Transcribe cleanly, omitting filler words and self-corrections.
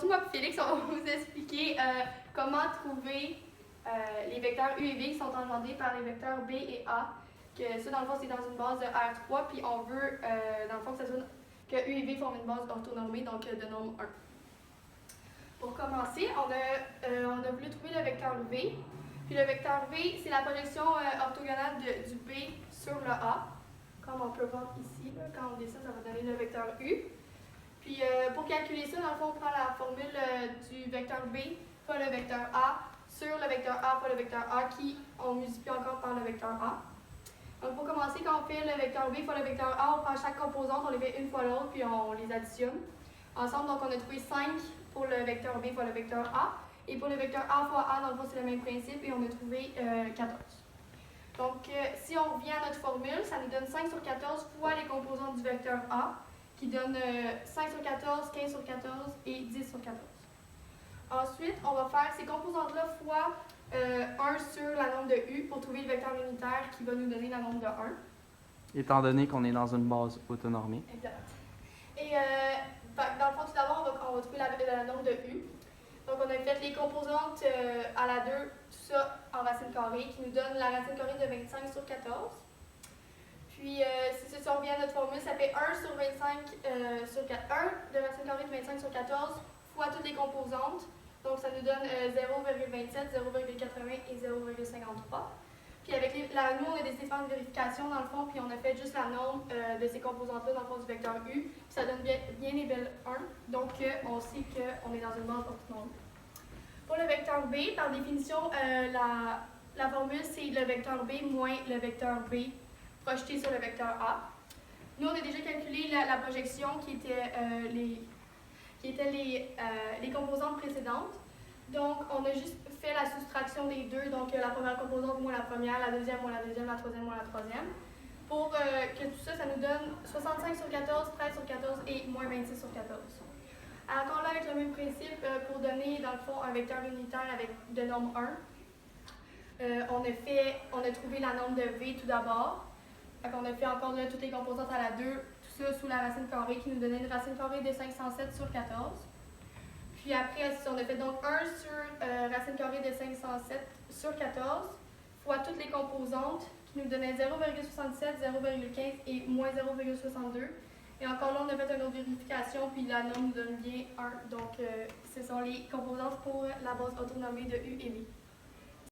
aujourd'hui, moi et Félix, on va vous expliquer comment trouver les vecteurs U et V qui sont engendrés par les vecteurs B et A. Que ça, dans le fond, c'est dans une base de R3, puis on veut, dans le fond, que U et V forment une base orthonormée, donc de nombre 1. Pour commencer, on a voulu trouver le vecteur V. Puis le vecteur V, c'est la projection orthogonale du B sur le A. Comme on peut voir ici, là, quand on dessine, ça va donner le vecteur U. Puis pour calculer ça, dans le fond, on prend la formule du vecteur B fois le vecteur A sur le vecteur A fois le vecteur A qui on multiplie encore par le vecteur A. Donc pour commencer, quand on fait le vecteur B fois le vecteur A, on prend chaque composante, on les fait une fois l'autre, puis on les additionne ensemble. Donc on a trouvé 5 pour le vecteur B fois le vecteur A. Et pour le vecteur A fois A, dans le fond, c'est le même principe et on a trouvé 14. Donc si on revient à notre formule, ça nous donne 5 sur 14 fois les composantes du vecteur A, qui donne 5 sur 14, 15 sur 14 et 10 sur 14. Ensuite, on va faire ces composantes-là fois 1 sur la norme de U pour trouver le vecteur unitaire qui va nous donner la norme de 1. Étant donné qu'on est dans une base autonormée. Exact. Et dans le fond, tout d'abord, on va trouver la norme de U. Donc, on a fait les composantes à la 2, tout ça en racine carrée, qui nous donne la racine carrée de 25 sur 14. Puis, si on revient à notre formule, ça fait 1 sur 25 sur 4. 1 de racine carrée de 25 sur 14 fois toutes les composantes. Donc, ça nous donne 0,27, 0,80 et 0,53. Puis, nous, on a décidé de faire une vérification dans le fond, puis on a fait juste la norme de ces composantes-là dans le fond du vecteur U. Puis, ça donne bien les belles 1. Donc, on sait qu'on est dans une base orthonormée. Pour le vecteur B, par définition, la formule, c'est le vecteur B moins le vecteur B projeté sur le vecteur A. Nous, on a déjà calculé la projection qui était les composantes précédentes. Donc, on a juste fait la soustraction des deux, donc la première composante moins la première, la deuxième moins la deuxième, la troisième moins la troisième, pour que tout ça, ça nous donne 65 sur 14, 13 sur 14 et moins 26 sur 14. Encore là, avec le même principe, pour donner, dans le fond, un vecteur unitaire avec de norme 1, on a trouvé la norme de V tout d'abord. On a fait encore là toutes les composantes à la 2, tout ça sous la racine carrée qui nous donnait une racine carrée de 507 sur 14. Puis après, on a fait donc 1 sur racine carrée de 507 sur 14 fois toutes les composantes qui nous donnaient 0,67, 0,15 et moins 0,62. Et encore là, on a fait une autre vérification, puis la norme nous donne bien 1. Donc, ce sont les composantes pour la base autonomée de U et V.